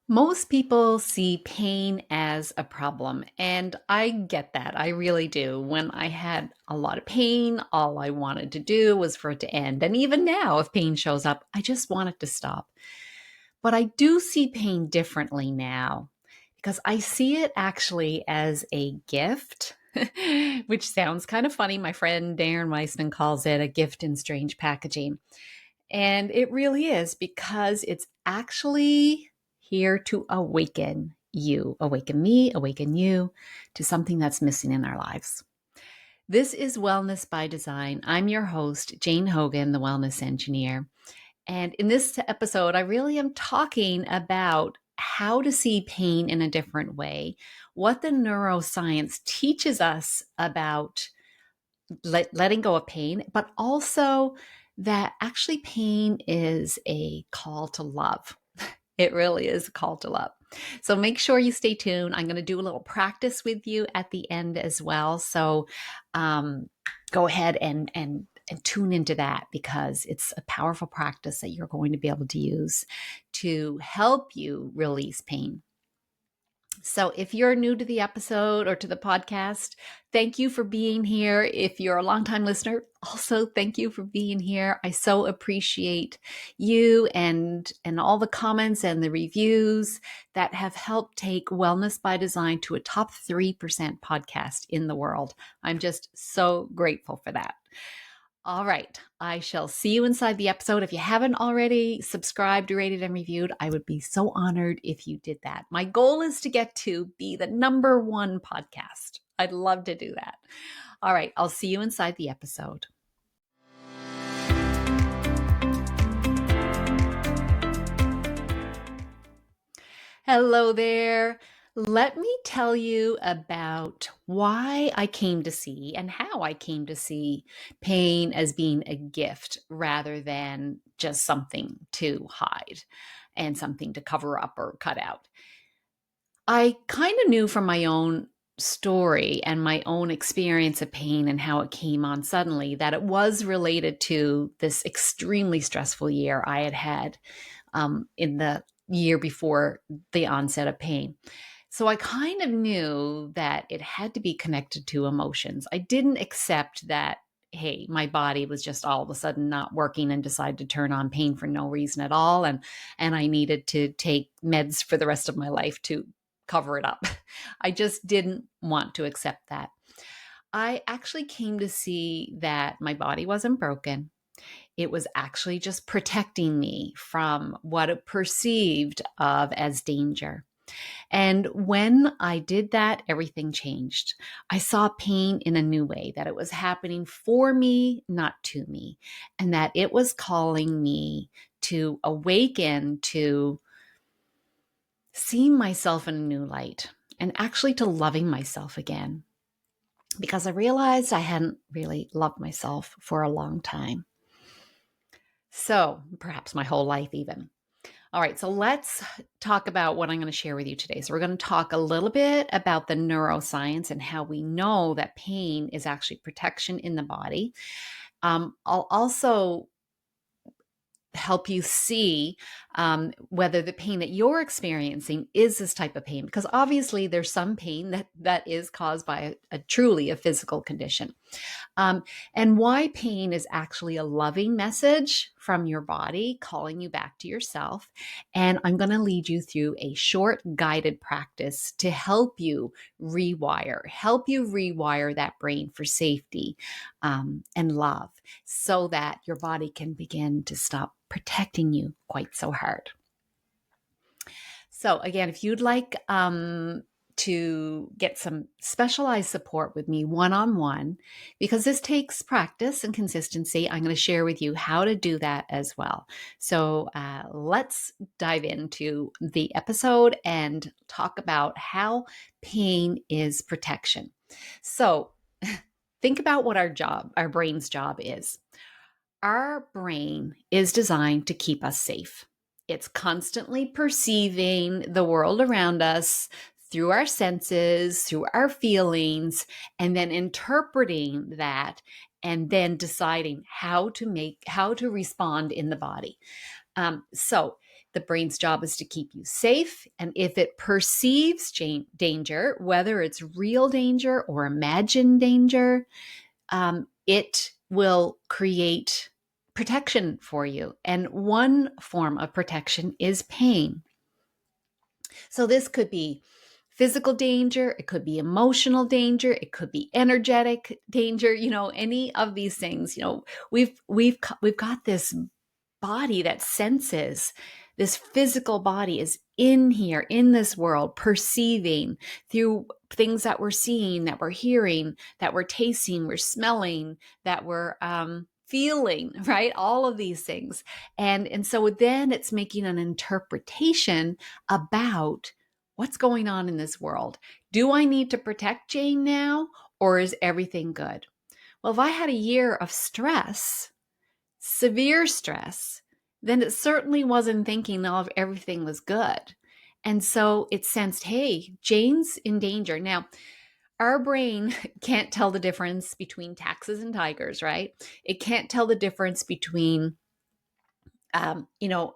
Most people see pain as a problem, and I get that. I really do. When I had a lot of pain, all I wanted to do was for it to end. And even now, if pain shows up, I just want it to stop. But I do see pain differently now because I see it actually as a gift, which sounds kind of funny. My friend Darren Weissman calls it a gift in strange packaging. And it really is because it's actually here to awaken me, awaken you to something that's missing in our lives. This is Wellness by Design. I'm your host, Jane Hogan, the Wellness Engineer. And in this episode, I really am talking about how to see pain in a different way, what the neuroscience teaches us about letting go of pain, but also that actually pain is a call to love. It really is a call to love. So make sure you stay tuned. I'm going to do a little practice with you at the end as well. So go ahead and tune into that because it's a powerful practice that you're going to be able to use to help you release pain. So, if you're new to the episode or to the podcast, thank you for being here. If you're a longtime listener, also thank you for being here. I so appreciate you and all the comments and the reviews that have helped take Wellness by Design to a top 3% podcast in the world. I'm just so grateful for that. All right. I shall see you inside the episode. If you haven't already subscribed, rated, and reviewed, I would be so honored if you did that. My goal is to get to be the number one podcast. I'd love to do that. All right. I'll see you inside the episode. Hello there. Let me tell you about why I came to see and how I came to see pain as being a gift rather than just something to hide and something to cover up or cut out. I kind of knew from my own story and my own experience of pain and how it came on suddenly that it was related to this extremely stressful year I had had in the year before the onset of pain. So I kind of knew that it had to be connected to emotions. I didn't accept that, hey, my body was just all of a sudden not working and decided to turn on pain for no reason at all. And I needed to take meds for the rest of my life to cover it up. I just didn't want to accept that. I actually came to see that my body wasn't broken. It was actually just protecting me from what it perceived of as danger. And when I did that, everything changed. I saw pain in a new way, that it was happening for me, not to me, and that it was calling me to awaken to seeing myself in a new light and actually to loving myself again. Because I realized I hadn't really loved myself for a long time. So perhaps my whole life even. All right, so let's talk about what I'm going to share with you today. So we're going to talk a little bit about the neuroscience and how we know that pain is actually protection in the body. I'll also help you see whether the pain that you're experiencing is this type of pain, because obviously there's some pain that is caused by a truly a physical condition. And why pain is actually a loving message from your body calling you back to yourself. And I'm going to lead you through a short guided practice to help you rewire that brain for safety and love so that your body can begin to stop protecting you quite so hard. So again, if you'd like to get some specialized support with me one-on-one, because this takes practice and consistency, I'm going to share with you how to do that as well. So let's dive into the episode and talk about how pain is protection. So think about what our brain's job is. Our brain is designed to keep us safe. It's constantly perceiving the world around us through our senses, through our feelings, and then interpreting that and then deciding how to respond in the body. So The brain's job is to keep you safe. And if it perceives danger, whether it's real danger or imagined danger, it will create protection for you. And one form of protection is pain. So this could be physical danger, it could be emotional danger, it could be energetic danger, any of these things. We've got this body that senses. This physical body is in here, in this world, perceiving through things that we're seeing, that we're hearing, that we're tasting, we're smelling, that we're feeling, right? All of these things. And so then it's making an interpretation about what's going on in this world. Do I need to protect Jane now, or is everything good? Well, if I had a year of stress, severe stress, then it certainly wasn't thinking of everything was good. And so it sensed, hey, Jane's in danger. Now, our brain can't tell the difference between taxes and tigers, right? It can't tell the difference between, a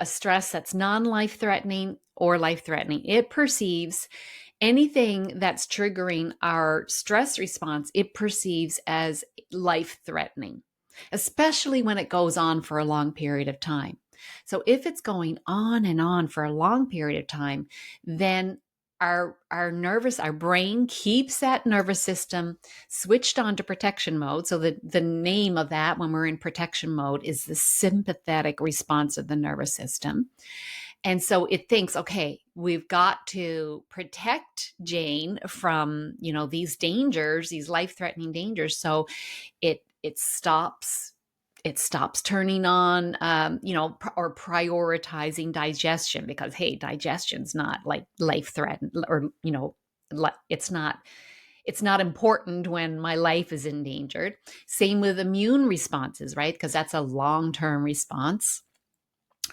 stress that's non-life threatening or life threatening. It perceives anything that's triggering our stress response, it perceives as life threatening, especially when it goes on for a long period of time. So if it's going on and on for a long period of time, then our brain keeps that nervous system switched on to protection mode. So the name of that when we're in protection mode is the sympathetic response of the nervous system. And so it thinks, okay, we've got to protect Jane from, these dangers, these life-threatening dangers. So it stops turning on, or prioritizing digestion because, hey, digestion's not like life-threatening, or, it's not important when my life is endangered. Same with immune responses, right? Because that's a long-term response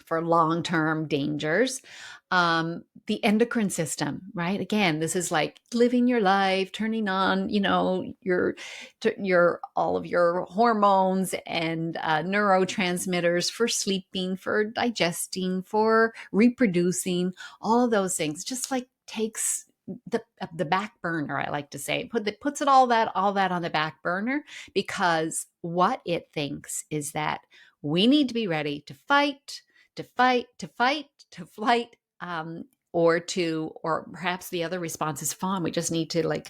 for long-term dangers. The endocrine system, right? Again, this is like living your life, turning on, your all of your hormones and neurotransmitters for sleeping, for digesting, for reproducing, all of those things. Just like takes the back burner, I like to say, puts it all that on the back burner, because what it thinks is that we need to be ready to fight, to flight, or perhaps the other response is fawn. We just need to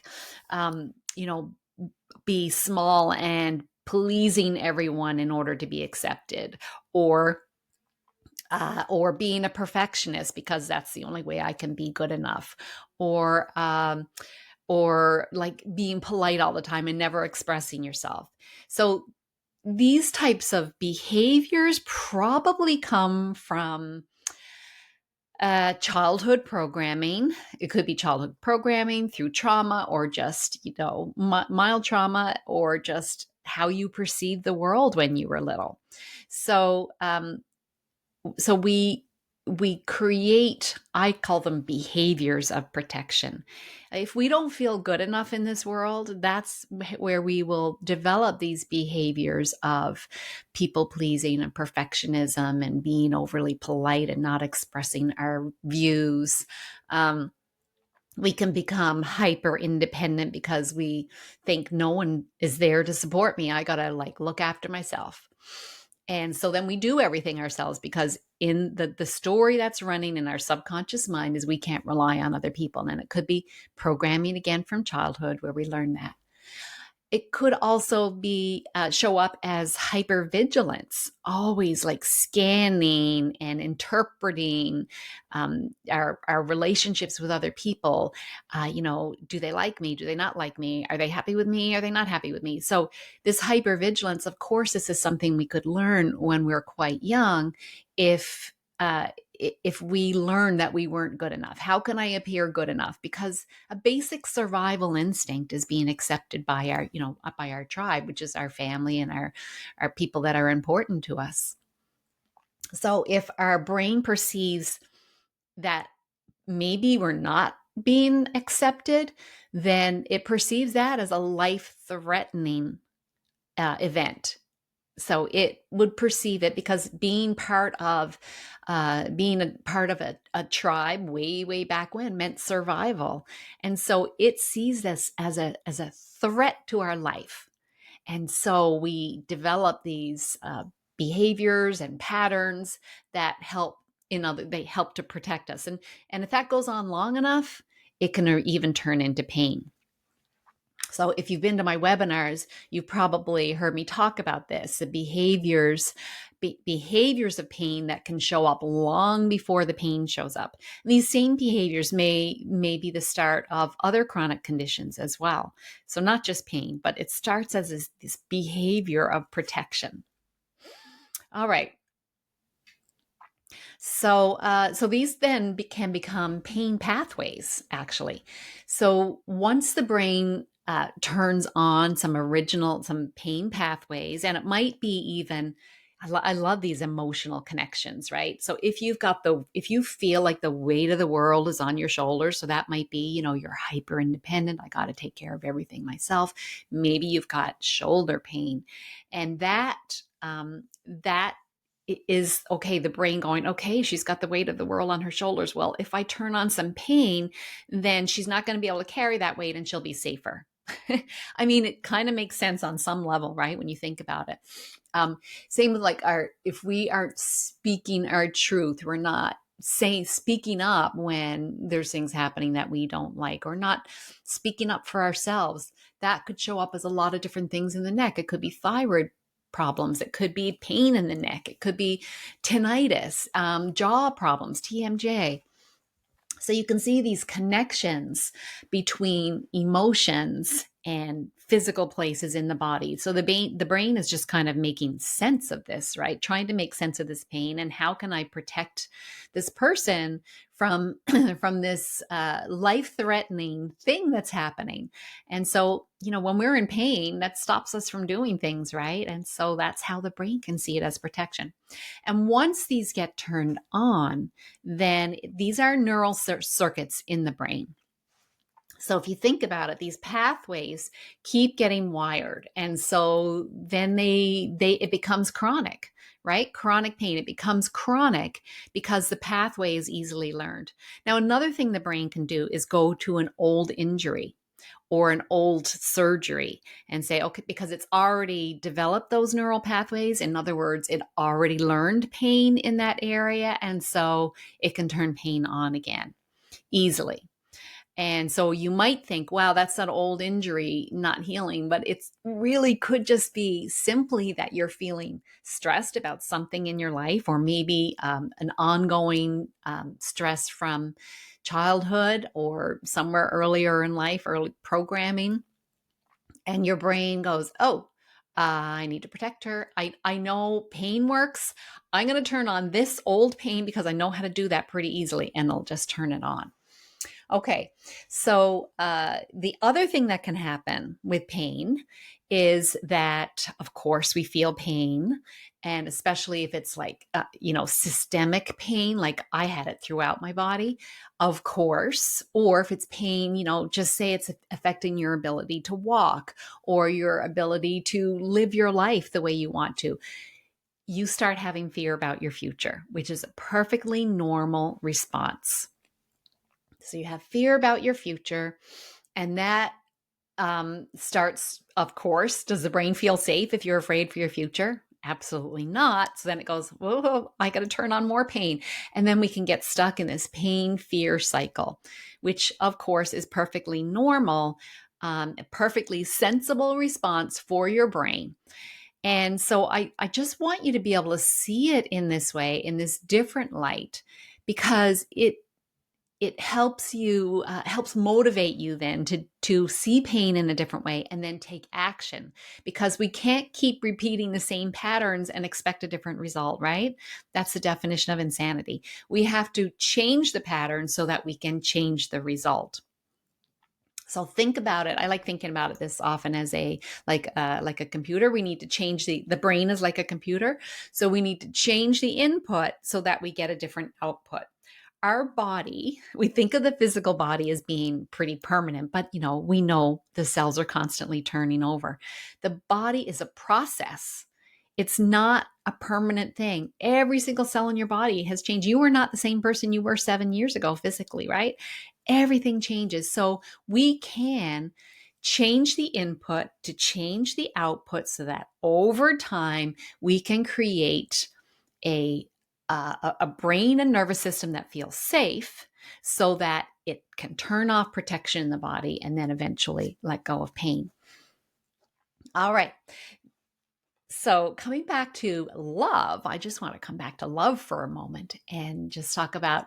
be small and pleasing everyone in order to be accepted, or being a perfectionist because that's the only way I can be good enough, or like being polite all the time and never expressing yourself. So these types of behaviors probably come from childhood programming. It could be childhood programming through trauma, or just, mild trauma, or just how you perceived the world when you were little. So, we create, I call them behaviors of protection. If we don't feel good enough in this world, that's where we will develop these behaviors of people pleasing and perfectionism and being overly polite and not expressing our views. We can become hyper independent because we think no one is there to support me. I got to look after myself. And so then we do everything ourselves, because in the story that's running in our subconscious mind is we can't rely on other people. And it could be programming again from childhood where we learn that. It could also be show up as hypervigilance, always scanning and interpreting our relationships with other people. Do they like me? Do they not like me? Are they happy with me? Are they not happy with me? So this hypervigilance, of course, this is something we could learn when we're quite young. If we learn that we weren't good enough, how can I appear good enough? Because a basic survival instinct is being accepted by our tribe, which is our family and our people that are important to us. So if our brain perceives that maybe we're not being accepted, then it perceives that as a life-threatening event. So it would perceive it because being a part of a tribe way back when meant survival. And so it sees this as a threat to our life. And so we develop these behaviors and patterns that help, they help to protect us. And if that goes on long enough, it can even turn into pain. So if you've been to my webinars, you've probably heard me talk about this, the behaviors of pain that can show up long before the pain shows up. And these same behaviors may be the start of other chronic conditions as well. So not just pain, but it starts as this behavior of protection. All right. So these then can become pain pathways, actually. So once the brain turns on some pain pathways, and it might be even, I love these emotional connections, right? So if you feel like the weight of the world is on your shoulders, so that might be, you're hyper independent. I got to take care of everything myself. Maybe you've got shoulder pain, and that is okay, the brain going, okay, she's got the weight of the world on her shoulders. Well, if I turn on some pain, then she's not going to be able to carry that weight and she'll be safer. I mean, it kind of makes sense on some level, right? When you think about it. Same with like if we aren't speaking our truth, we're not speaking up when there's things happening that we don't like, or not speaking up for ourselves. That could show up as a lot of different things in the neck. It could be thyroid problems. It could be pain in the neck. It could be tinnitus, jaw problems, TMJ. So you can see these connections between emotions and physical places in the body. So the brain is just kind of making sense of this, right? Trying to make sense of this pain, and how can I protect this person from from this life-threatening thing that's happening. And so, when we're in pain, that stops us from doing things, right? And so that's how the brain can see it as protection. And once these get turned on, then these are neural circuits in the brain. So if you think about it, these pathways keep getting wired. And so then it becomes chronic, right? Chronic pain. It becomes chronic because the pathway is easily learned. Now, another thing the brain can do is go to an old injury or an old surgery and say, okay, because it's already developed those neural pathways. In other words, it already learned pain in that area. And so it can turn pain on again easily. And so you might think, wow, that's an old injury not healing, but it's really could just be simply that you're feeling stressed about something in your life, or maybe an ongoing stress from childhood or somewhere earlier in life, early programming. And your brain goes, oh, I need to protect her. I know pain works. I'm going to turn on this old pain because I know how to do that pretty easily, and they'll just turn it on. Okay, so the other thing that can happen with pain is that, of course, we feel pain, and especially if it's like, systemic pain, like I had it throughout my body, of course, or if it's pain, just say it's affecting your ability to walk or your ability to live your life the way you want to. You start having fear about your future, which is a perfectly normal response. So you have fear about your future, and that starts, of course, does the brain feel safe if you're afraid for your future? Absolutely not. So then it goes, whoa, I got to turn on more pain. And then we can get stuck in this pain fear cycle, which, of course, is perfectly normal, a perfectly sensible response for your brain. And so I just want you to be able to see it in this way, in this different light, because it helps you helps motivate you then to see pain in a different way and then take action, because we can't keep repeating the same patterns and expect a different result, right? That's the definition of insanity. We have to change the pattern so that we can change the result. So think about it. I like thinking about it this often as like a computer. We need to change the brain is like a computer. So we need to change the input so that we get a different output. Our body, we think of the physical body as being pretty permanent, but we know the cells are constantly turning over. The body is a process. It's not a permanent thing. Every single cell in your body has changed. You are not the same person you were 7 years ago physically, right? Everything changes. So we can change the input to change the output so that over time we can create a a brain and nervous system that feels safe so that it can turn off protection in the body and then eventually let go of pain. All right. So, coming back to love, I just want to come back to love for a moment and just talk about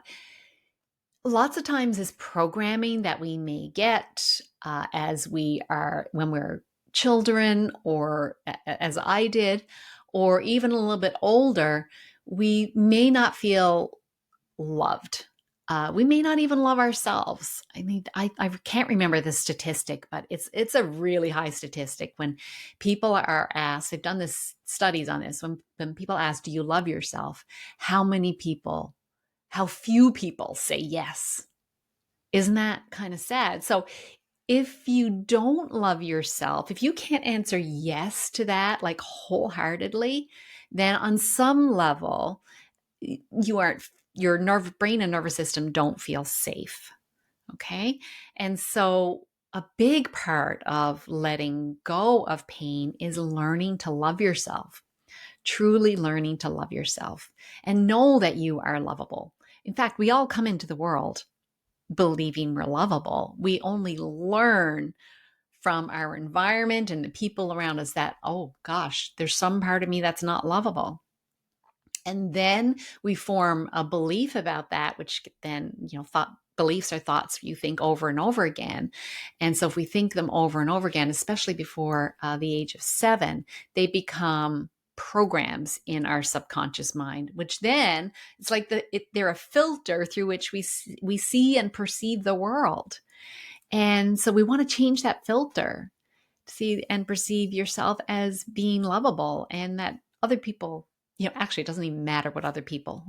lots of times is programming that we may get as we are when we're children, or as I did, or even a little bit older, we may not feel loved. We may not even love ourselves. I mean, I can't remember the statistic, but it's a really high statistic when people are asked. They've done this studies on this. When people ask, "Do you love yourself?" How few people say yes. Isn't that kind of sad? So if you don't love yourself, if you can't answer yes to that like wholeheartedly, then on some level you aren't, your brain and nervous system don't feel safe. Okay. And so a big part of letting go of pain is learning to love yourself, truly learning to love yourself and know that you are lovable. In fact, we all come into the world believing we're lovable. We only learn from our environment and the people around us that, oh gosh, there's some part of me that's not lovable. And then we form a belief about that, which then, beliefs are thoughts you think over and over again. And so if we think them over and over again, especially before the age of 7, they become programs in our subconscious mind, which then it's like they're a filter through which we see and perceive the world. And so we want to change that filter, see and perceive yourself as being lovable, and that other people, actually, it doesn't even matter what other people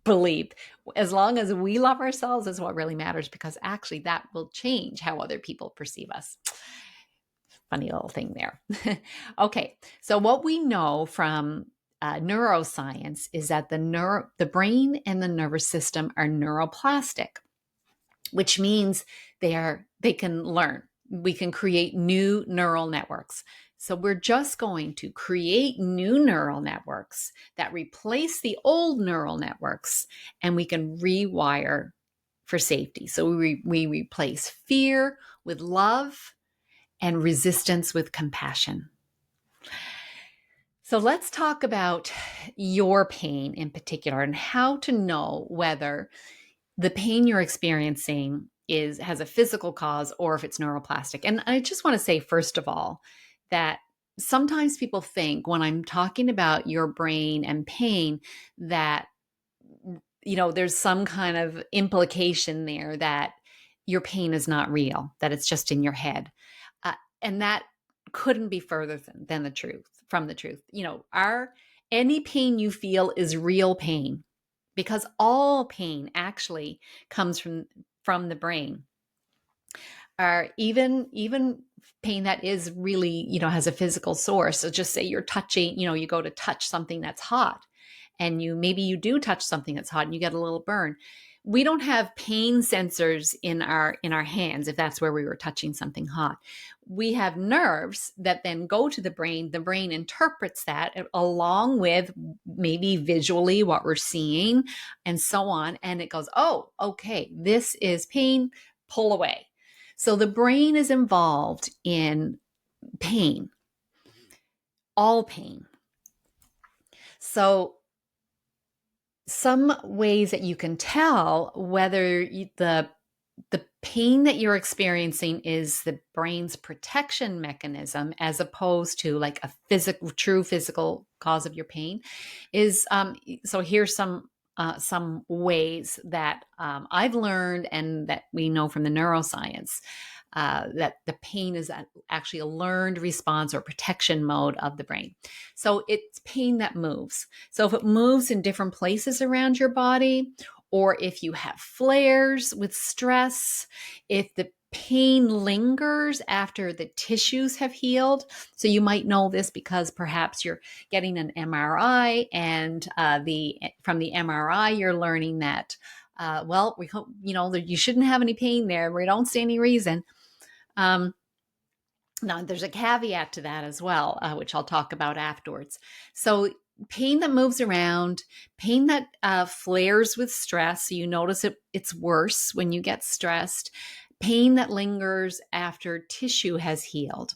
believe. As long as we love ourselves is what really matters, because actually that will change how other people perceive us. Funny little thing there. Okay, so what we know from neuroscience is that the brain and the nervous system are neuroplastic, which means they can learn. We can create new neural networks. So we're just going to create new neural networks that replace the old neural networks, and we can rewire for safety. So we replace fear with love and resistance with compassion. So let's talk about your pain in particular and how to know whether the pain you're experiencing has a physical cause or if it's neuroplastic. And I just want to say, first of all, that sometimes people think when I'm talking about your brain and pain that, there's some kind of implication there that your pain is not real, that it's just in your head. And that couldn't be further than the truth, from the truth. Any pain you feel is real pain, because all pain actually comes from the brain. Or even pain that is really, has a physical source. So just say you're touching, you go to touch something that's hot, and maybe you do touch something that's hot and you get a little burn. We don't have pain sensors in our hands if that's where we were touching something hot. We have nerves that then go to the brain. The brain interprets that along with maybe visually what we're seeing and so on. And it goes, oh, okay, this is pain, pull away. So the brain is involved in pain, all pain. So some ways that you can tell whether the pain that you're experiencing is the brain's protection mechanism as opposed to like a true physical cause of your pain is, so here's some ways that I've learned and that we know from the neuroscience, that the pain is actually a learned response or protection mode of the brain. So it's pain that moves. So if it moves in different places around your body, or if you have flares with stress, if the pain lingers after the tissues have healed. So you might know this because perhaps you're getting an MRI, and from the MRI you're learning that well, we hope you shouldn't have any pain there. We don't see any reason. Um, Now, there's a caveat to that as well, which I'll talk about afterwards. So, pain that moves around, pain that flares with stress. So, you notice it's worse when you get stressed, pain that lingers after tissue has healed.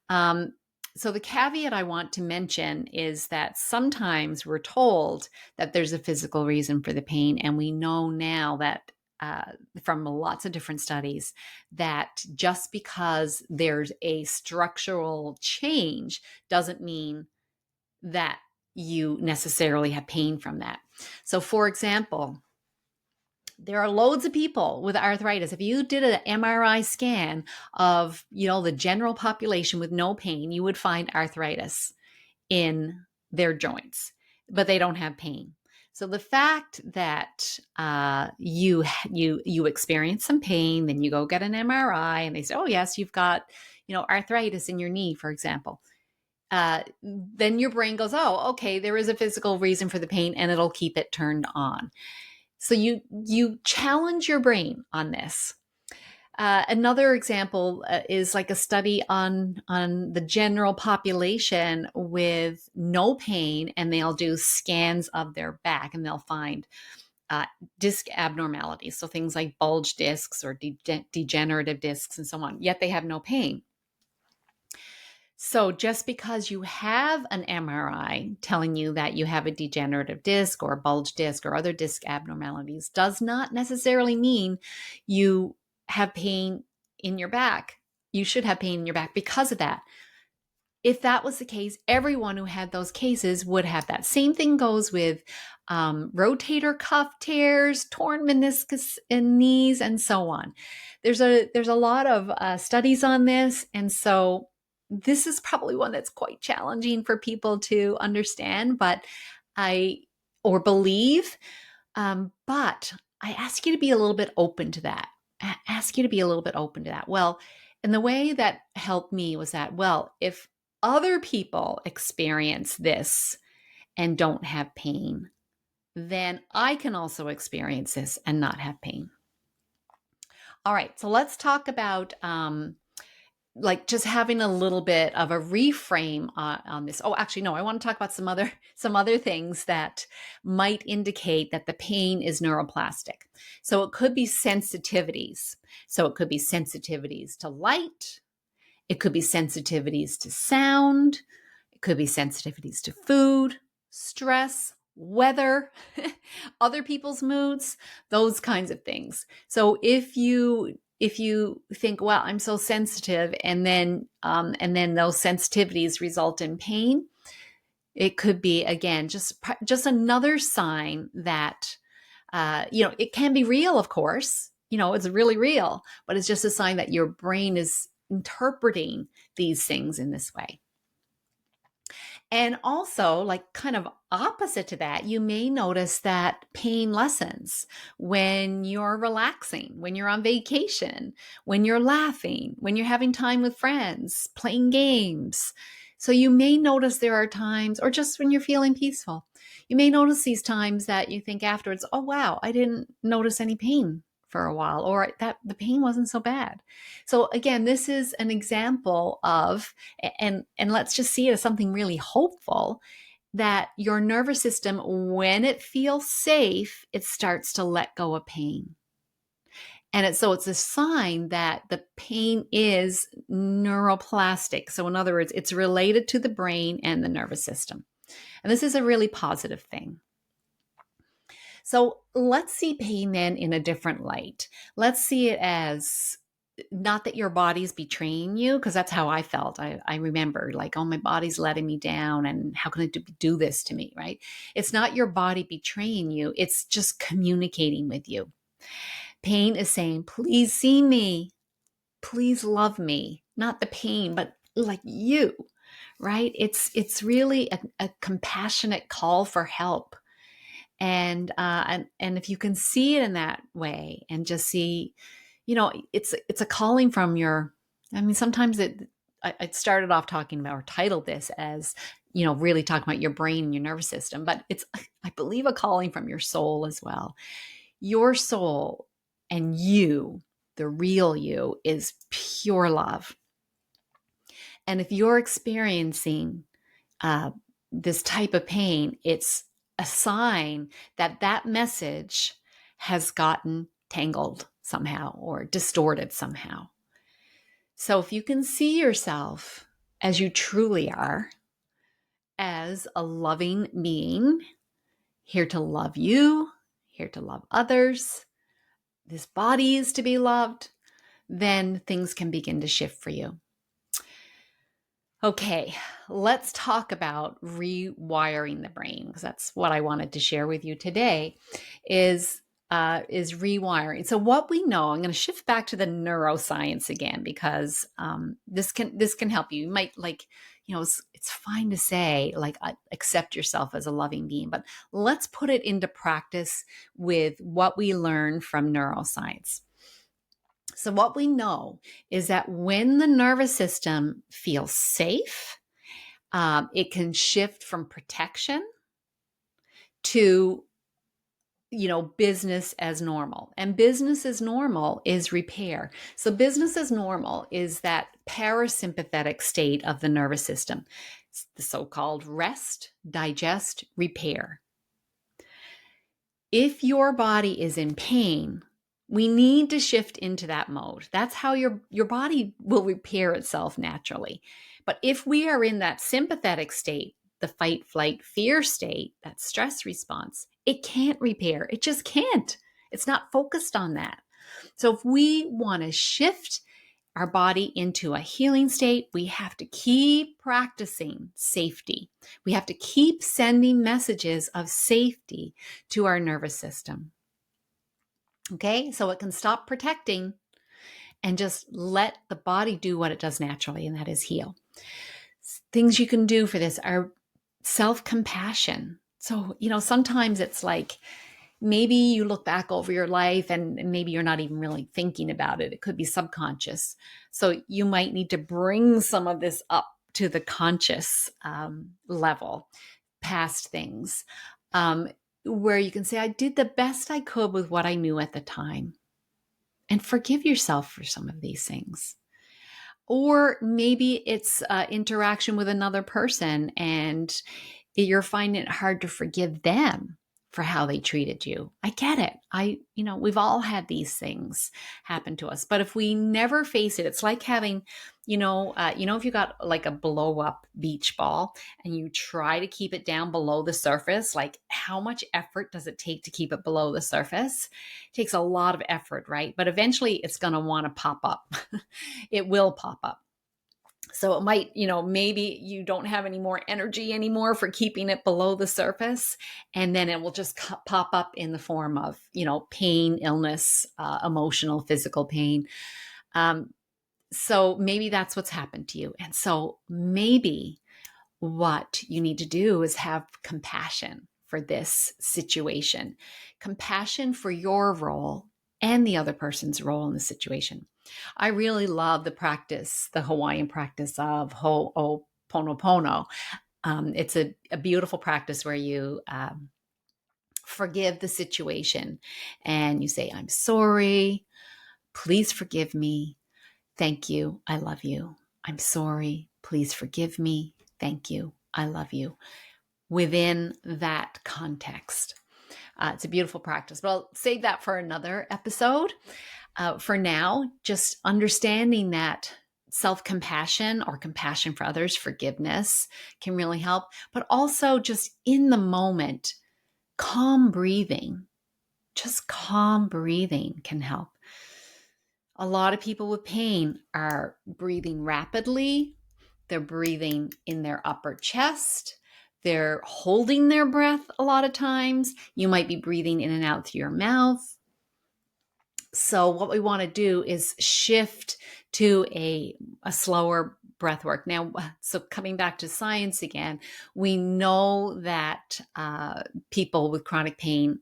Um, so, the caveat I want to mention is that sometimes we're told that there's a physical reason for the pain, and we know now that from lots of different studies that just because there's a structural change doesn't mean that you necessarily have pain from that. So, for example, there are loads of people with arthritis. If you did an MRI scan of, the general population with no pain, you would find arthritis in their joints, but they don't have pain. So the fact that you experience some pain, then you go get an MRI, and they say, "Oh yes, you've got arthritis in your knee," for example. Then your brain goes, "Oh, okay, there is a physical reason for the pain," and it'll keep it turned on. So you challenge your brain on this. Another example is like a study on the general population with no pain, and they'll do scans of their back, and they'll find disc abnormalities, so things like bulge discs or degenerative discs and so on. Yet they have no pain. So just because you have an MRI telling you that you have a degenerative disc or a bulge disc or other disc abnormalities does not necessarily mean you have pain in your back. You should have pain in your back because of that. If that was the case, everyone who had those cases would have that. Same thing goes with rotator cuff tears, torn meniscus in knees, and so on. There's a lot of studies on this, and so this is probably one that's quite challenging for people to understand, or believe. But I ask you to be a little bit open to that. Well, and the way that helped me was that, well, if other people experience this and don't have pain, then I can also experience this and not have pain. All right, so let's talk about like just having a little bit of a reframe on this. Oh, actually, no, I want to talk about some other things that might indicate that the pain is neuroplastic. So it could be sensitivities. So it could be sensitivities to light. It could be sensitivities to sound. It could be sensitivities to food, stress, weather, other people's moods, those kinds of things. So if you think, well, I'm so sensitive, and then those sensitivities result in pain, it could be, again, just another sign that it can be real, of course. It's really real, but it's just a sign that your brain is interpreting these things in this way. And also, like kind of opposite to that, you may notice that pain lessens when you're relaxing, when you're on vacation, when you're laughing, when you're having time with friends, playing games. So you may notice there are times, or just when you're feeling peaceful, you may notice these times that you think afterwards, "Oh, wow, I didn't notice any pain for a while," or that the pain wasn't so bad. So again, this is an example of, and let's just see it as something really hopeful, that your nervous system, when it feels safe, it starts to let go of pain. And it's a sign that the pain is neuroplastic. So in other words, it's related to the brain and the nervous system. And this is a really positive thing. So let's see pain then in a different light. Let's see it as not that your body's betraying you, because that's how I felt. I remember like, oh, my body's letting me down, and how can it do this to me, right? It's not your body betraying you. It's just communicating with you. Pain is saying, please see me. Please love me. Not the pain, but like you, right? It's really a compassionate call for help. And if you can see it in that way, and just see, it's a calling from your, I mean, sometimes I started off talking about or titled this as, really talking about your brain and your nervous system, but it's, I believe, a calling from your soul as well. Your soul and you, the real you, is pure love. And if you're experiencing uh, this type of pain, it's a sign that that message has gotten tangled somehow or distorted somehow. So if you can see yourself as you truly are, as a loving being, here to love you, here to love others, this body is to be loved, then things can begin to shift for you. Okay, let's talk about rewiring the brain, because that's what I wanted to share with you today is rewiring. So what we know, I'm going to shift back to the neuroscience again, because this can help you. You might it's fine to say like accept yourself as a loving being, but let's put it into practice with what we learn from neuroscience. So what we know is that when the nervous system feels safe, it can shift from protection to, business as normal. And business as normal is repair. So business as normal is that parasympathetic state of the nervous system. It's the so-called rest, digest, repair. If your body is in pain, we need to shift into that mode. That's how your body will repair itself naturally. But if we are in that sympathetic state, the fight, flight, fear state, that stress response, it can't repair. It just can't. It's not focused on that. So if we want to shift our body into a healing state, we have to keep practicing safety. We have to keep sending messages of safety to our nervous system. Okay, so it can stop protecting and just let the body do what it does naturally, and that is heal. Things you can do for this are self-compassion. So, sometimes it's like, maybe you look back over your life and maybe you're not even really thinking about it. It could be subconscious. So you might need to bring some of this up to the conscious level, past things, where you can say, I did the best I could with what I knew at the time. And forgive yourself for some of these things. Or maybe it's interaction with another person and you're finding it hard to forgive them for how they treated you. I get it. We've all had these things happen to us. But if we never face it, it's like having, if you got like a blow up beach ball and you try to keep it down below the surface, like how much effort does it take to keep it below the surface? It takes a lot of effort, right? But eventually it's going to want to pop up. It will pop up. So it might, maybe you don't have any more energy anymore for keeping it below the surface. And then it will just pop up in the form of, pain, illness, emotional, physical pain. So maybe that's what's happened to you. And so maybe what you need to do is have compassion for this situation, compassion for your role and the other person's role in the situation. I really love the Hawaiian practice of Ho'oponopono. It's a beautiful practice where you forgive the situation and you say, I'm sorry, please forgive me, thank you, I love you. I'm sorry, please forgive me, thank you, I love you. Within that context. It's a beautiful practice, but I'll save that for another episode. For now, just understanding that self-compassion or compassion for others, forgiveness can really help, but also just in the moment, calm breathing, just calm breathing can help. A lot of people with pain are breathing rapidly. They're breathing in their upper chest. They're holding their breath a lot of times. You might be breathing in and out through your mouth. So what we want to do is shift to a slower breath work. Now, so coming back to science again, we know that people with chronic pain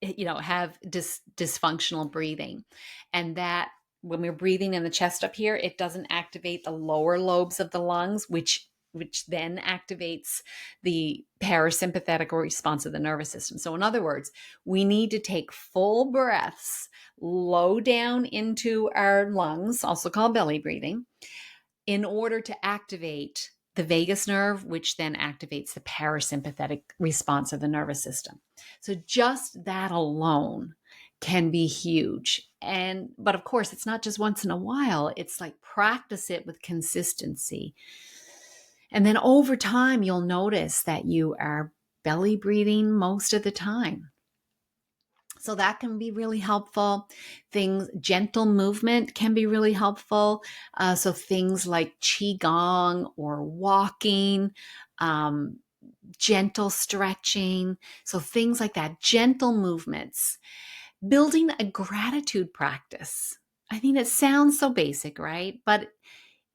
have dysfunctional breathing. And that when we're breathing in the chest up here, it doesn't activate the lower lobes of the lungs, which then activates the parasympathetic response of the nervous system. So in other words, we need to take full breaths low down into our lungs, also called belly breathing, in order to activate the vagus nerve, which then activates the parasympathetic response of the nervous system. So just that alone can be huge. But of course, it's not just once in a while. It's like practice it with consistency. And then over time, you'll notice that you are belly breathing most of the time. So that can be really helpful. Gentle movement can be really helpful. So things like qigong or walking, gentle stretching. So things like that, gentle movements. Building a gratitude practice. I mean, it sounds so basic, right? But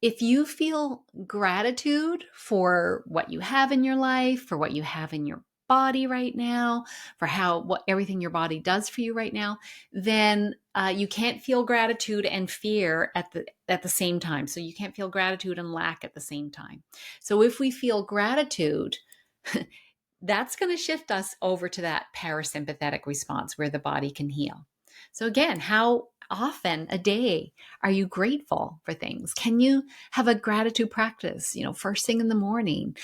if you feel gratitude for what you have in your life, for what you have in your body right now, for what everything your body does for you right now, then you can't feel gratitude and fear at the same time. So you can't feel gratitude and lack at the same time. So if we feel gratitude, that's going to shift us over to that parasympathetic response where the body can heal. So again, how often a day are you grateful for things? Can you have a gratitude practice, first thing in the morning,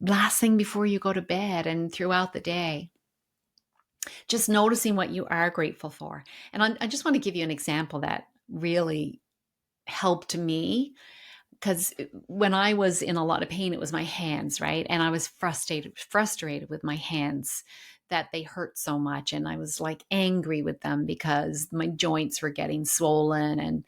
last thing before you go to bed, and throughout the day? Just noticing what you are grateful for. And I just want to give you an example that really helped me, because when I was in a lot of pain, it was my hands, right? And I was frustrated with my hands that they hurt so much. And I was like angry with them because my joints were getting swollen and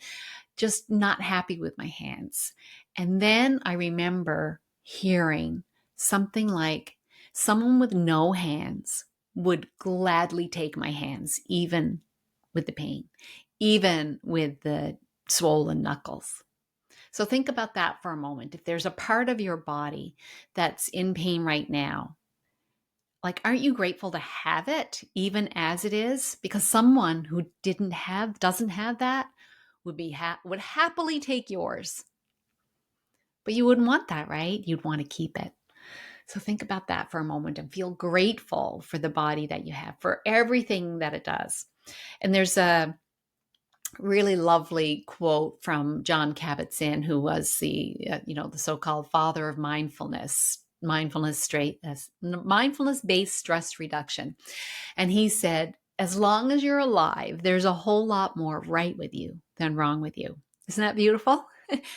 just not happy with my hands. And then I remember hearing something like someone with no hands would gladly take my hands, even with the pain, even with the swollen knuckles. So think about that for a moment. If there's a part of your body that's in pain right now, like, aren't you grateful to have it even as it is? Because someone who doesn't have that would happily take yours. But you wouldn't want that, right? You'd want to keep it. So think about that for a moment and feel grateful for the body that you have, for everything that it does. And there's a really lovely quote from John Kabat-Zinn, who was the so-called father of mindfulness-based stress reduction. And he said, as long as you're alive, there's a whole lot more right with you than wrong with you. Isn't that beautiful?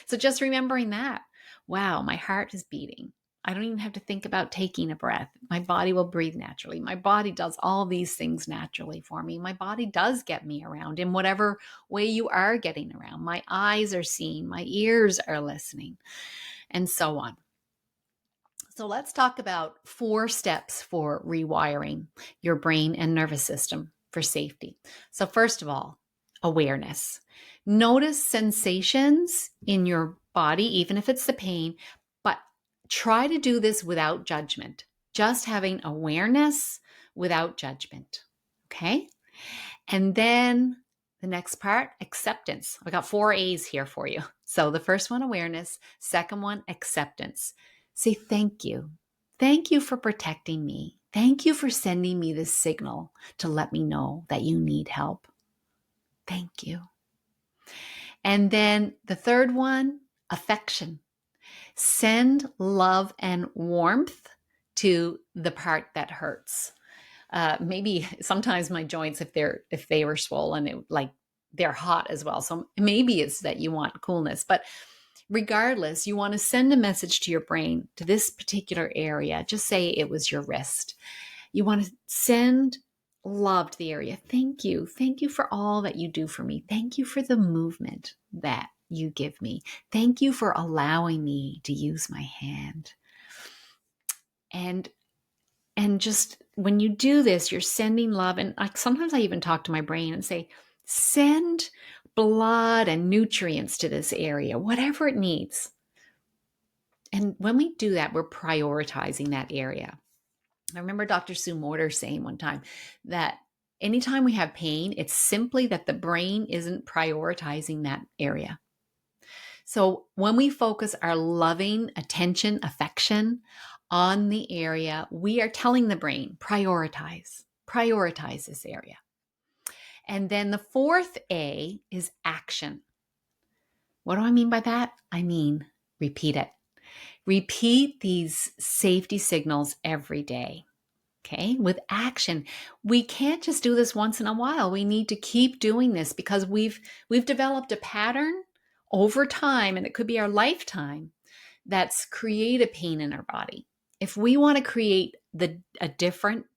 So just remembering that, wow, my heart is beating. I don't even have to think about taking a breath. My body will breathe naturally. My body does all these things naturally for me. My body does get me around in whatever way you are getting around. My eyes are seeing, my ears are listening, and so on. So let's talk about 4 steps for rewiring your brain and nervous system for safety. So first of all, awareness. Notice sensations in your body, even if it's the pain, but try to do this without judgment. Just having awareness without judgment. Okay? And then the next part, acceptance. I got 4 A's here for you. So the first one, awareness. Second one, acceptance. Say thank you. Thank you for protecting me. Thank you for sending me this signal to let me know that you need help. Thank you. And then the third one, affection. Send love and warmth to the part that hurts. Maybe sometimes my joints, if they were swollen, they're hot as well. So maybe it's that you want coolness, but regardless, you want to send a message to your brain, to this particular area. Just say it was your wrist. You want to send love to the area. Thank you. Thank you for all that you do for me. Thank you for the movement that you give me. Thank you for allowing me to use my hand. And just when you do this, you're sending love. And sometimes I even talk to my brain and say, send blood and nutrients to this area, whatever it needs. And when we do that, we're prioritizing that area. I remember Dr. Sue Morter saying one time that anytime we have pain, it's simply that the brain isn't prioritizing that area. So when we focus our loving attention, affection on the area, we are telling the brain, prioritize this area. And then the fourth A is action. What do I mean by that? I mean, repeat it. Repeat these safety signals every day. Okay, with action. We can't just do this once in a while. We need to keep doing this because we've developed a pattern over time, and it could be our lifetime, that's created pain in our body. If we want to create a different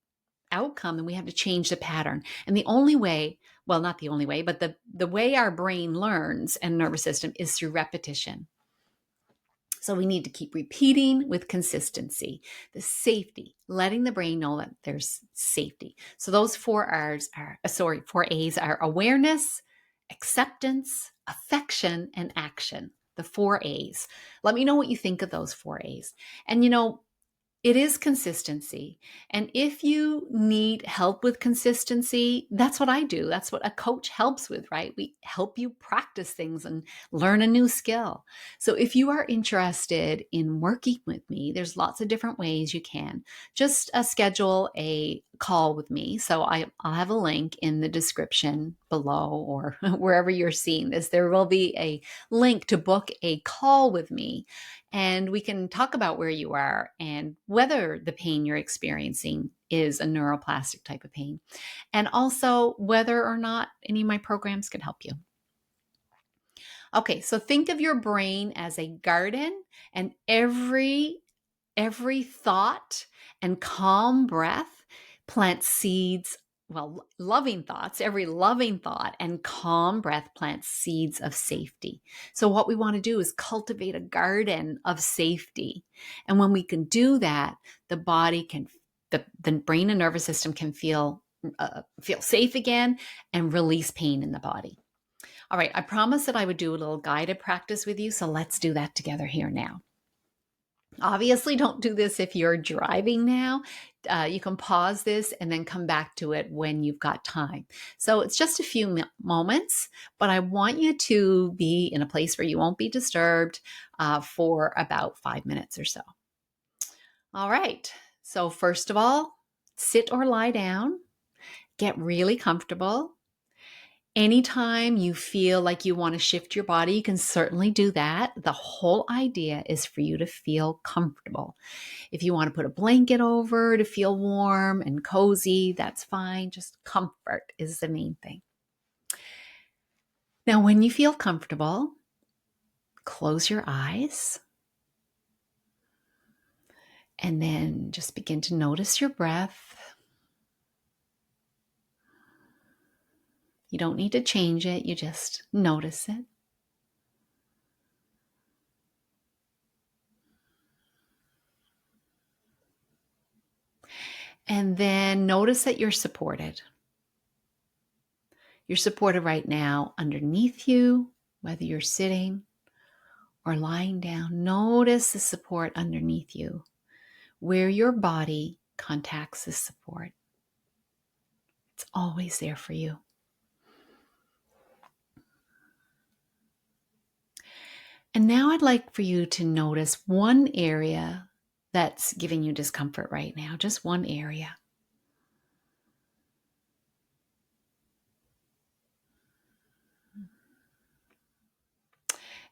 outcome, then we have to change the pattern. And the only way, well, not the only way, but the way our brain learns and nervous system is through repetition. So we need to keep repeating with consistency. The safety, letting the brain know that there's safety. So those four A's are awareness, acceptance, affection, and action. The four A's. Let me know what you think of those four A's. And it is consistency. And if you need help with consistency, that's what I do. That's what a coach helps with, right? We help you practice things and learn a new skill. So if you are interested in working with me, there's lots of different ways you can. Just schedule a call with me. So I'll have a link in the description below or wherever you're seeing this. There will be a link to book a call with me. And we can talk about where you are and whether the pain you're experiencing is a neuroplastic type of pain, and also whether or not any of my programs can help you. Okay, so think of your brain as a garden, and every thought and calm breath plants seeds. Well, loving thoughts, every loving thought and calm breath plants seeds of safety. So what we want to do is cultivate a garden of safety. And when we can do that, the body can, the brain and nervous system can feel safe again and release pain in the body. All right, I promised that I would do a little guided practice with you. So let's do that together here now. Obviously, don't do this if you're driving now. You can pause this and then come back to it when you've got time. So it's just a few moments, but I want you to be in a place where you won't be disturbed for about 5 minutes or so. All right. So first of all, sit or lie down. Get really comfortable. Anytime you feel like you want to shift your body, you can certainly do that. The whole idea is for you to feel comfortable. If you want to put a blanket over to feel warm and cozy, that's fine. Just comfort is the main thing. Now, when you feel comfortable, close your eyes and then just begin to notice your breath. You don't need to change it. You just notice it. And then notice that you're supported. You're supported right now underneath you, whether you're sitting or lying down. Notice the support underneath you, where your body contacts the support. It's always there for you. And now I'd like for you to notice one area that's giving you discomfort right now, just one area.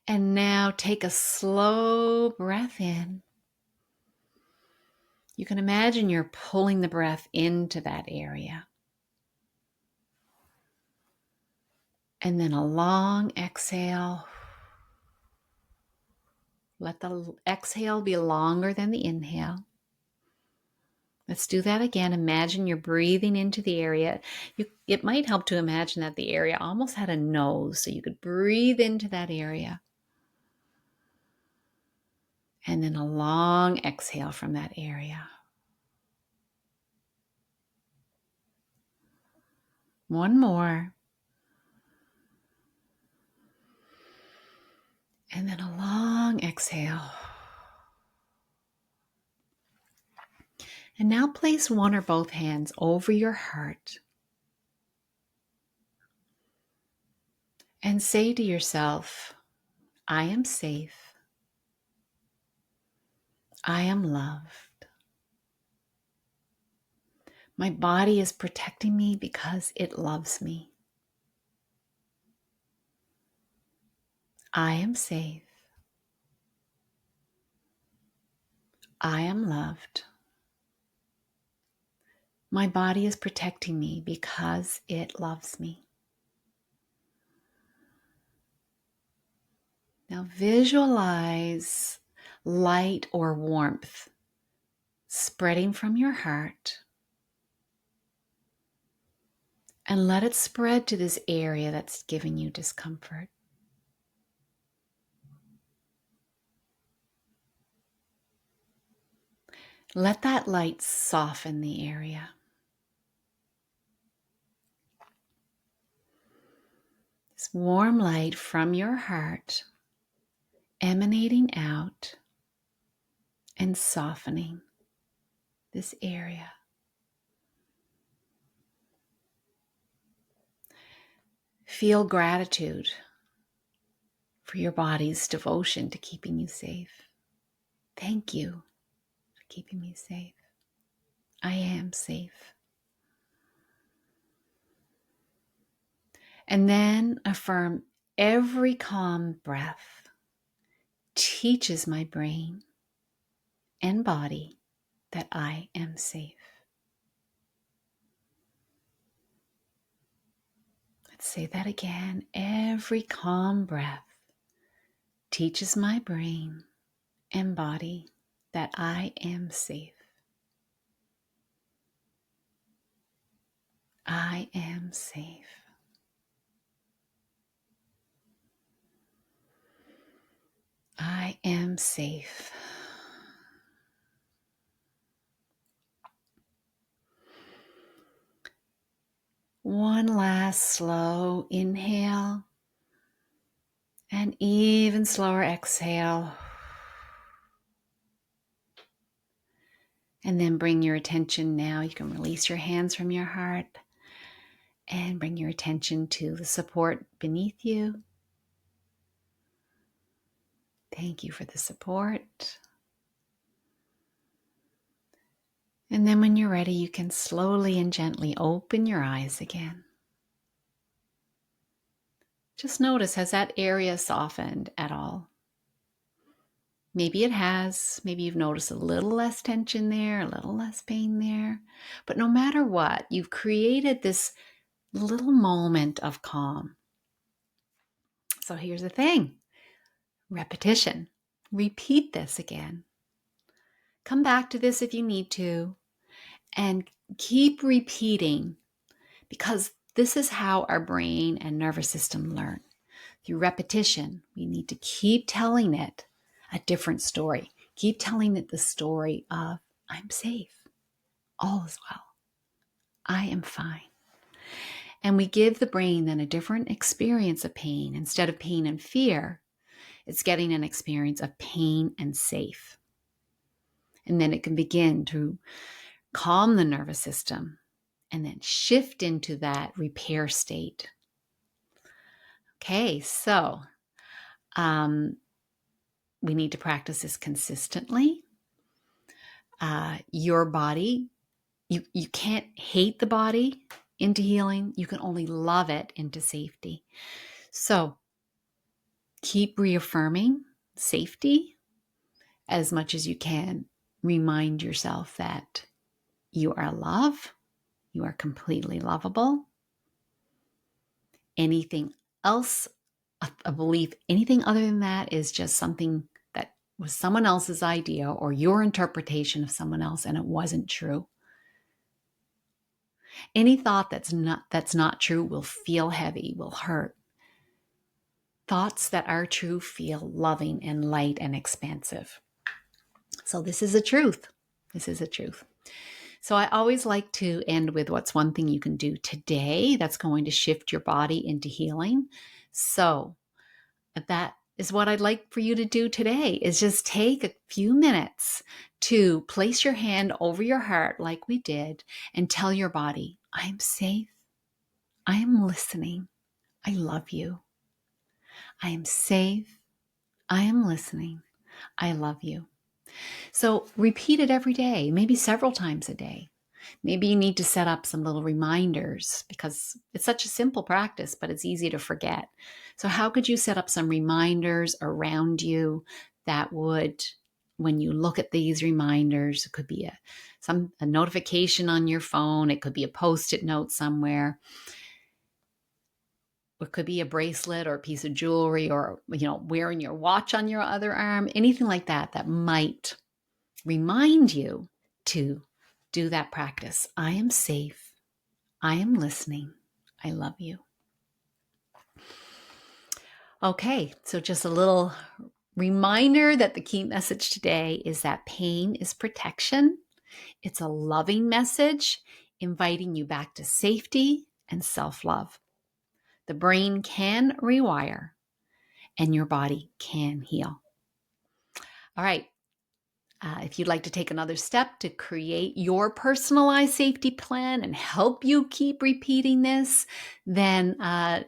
And now take a slow breath in. You can imagine you're pulling the breath into that area. And then a long exhale. Let the exhale be longer than the inhale. Let's do that again. Imagine you're breathing into the area. It might help to imagine that the area almost had a nose, so you could breathe into that area. And then a long exhale from that area. One more. And then a long exhale. And now place one or both hands over your heart and say to yourself, I am safe. I am loved. My body is protecting me because it loves me. I am safe. I am loved. My body is protecting me because it loves me. Now visualize light or warmth spreading from your heart, and let it spread to this area that's giving you discomfort. Let that light soften the area. This warm light from your heart emanating out and softening this area. Feel gratitude for your body's devotion to keeping you safe. Thank you for keeping me safe. I am safe. And then affirm every calm breath teaches my brain and body that I am safe. Let's say that again. Every calm breath teaches my brain and body that I am safe. I am safe. I am safe. One last slow inhale and even slower exhale. And then bring your attention now. You can release your hands from your heart and bring your attention to the support beneath you. Thank you for the support. And then when you're ready, you can slowly and gently open your eyes again. Just notice, has that area softened at all? Maybe it has. Maybe you've noticed a little less tension there, a little less pain there. But no matter what, you've created this little moment of calm. So here's the thing. Repetition. Repeat this again. Come back to this if you need to, and keep repeating, because this is how our brain and nervous system learn. Through repetition, we need to keep telling it a different story. Keep telling it the story of, I'm safe. All is well. I am fine. And we give the brain then a different experience of pain. Instead of pain and fear, it's getting an experience of pain and safe. And then it can begin to calm the nervous system and then shift into that repair state. Okay, so we need to practice this consistently. Your body, you can't hate the body into healing. You can only love it into safety. So keep reaffirming safety as much as you can. Remind yourself that you are love. You are completely lovable. Anything else, a belief, anything other than that is just something that was someone else's idea or your interpretation of someone else, and it wasn't true. Any thought that's not true will feel heavy, will hurt. Thoughts that are true feel loving and light and expansive. So this is a truth. This is a truth. So I always like to end with what's one thing you can do today that's going to shift your body into healing. So that is what I'd like for you to do today, is just take a few minutes 2, place your hand over your heart like we did and tell your body, I am safe. I am listening. I love you. I am safe. I am listening. I love you. So repeat it every day, maybe several times a day. Maybe you need to set up some little reminders because it's such a simple practice, but it's easy to forget. So how could you set up some reminders around you that would, when you look at these reminders, it could be a notification on your phone, it could be a Post-it note somewhere, it could be a bracelet or a piece of jewelry, or wearing your watch on your other arm, anything like that that might remind you to do that practice. I am safe. I am listening. I love you. Okay, so just a little reminder that the key message today is that pain is protection. It's a loving message inviting you back to safety and self-love. The brain can rewire and your body can heal. All right. If you'd like to take another step to create your personalized safety plan and help you keep repeating this, then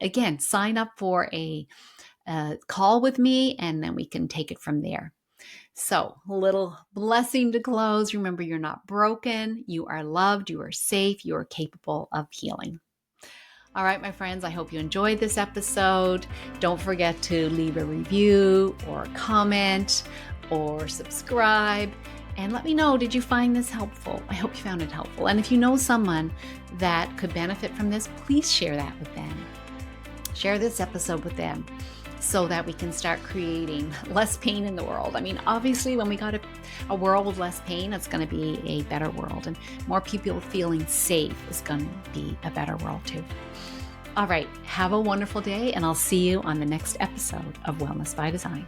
again, sign up for a call with me and then we can take it from there. So, a little blessing to close. Remember, you're not broken. You are loved. You are safe. You are capable of healing. All right, my friends, I hope you enjoyed this episode. Don't forget to leave a review or a comment or subscribe and let me know, did you find this helpful? I hope you found it helpful. And if you know someone that could benefit from this, please share that with them. Share this episode with them so that we can start creating less pain in the world. I mean, obviously, when we got a world with less pain, it's going to be a better world. And more people feeling safe is going to be a better world too. All right, have a wonderful day, and I'll see you on the next episode of Wellness by Design.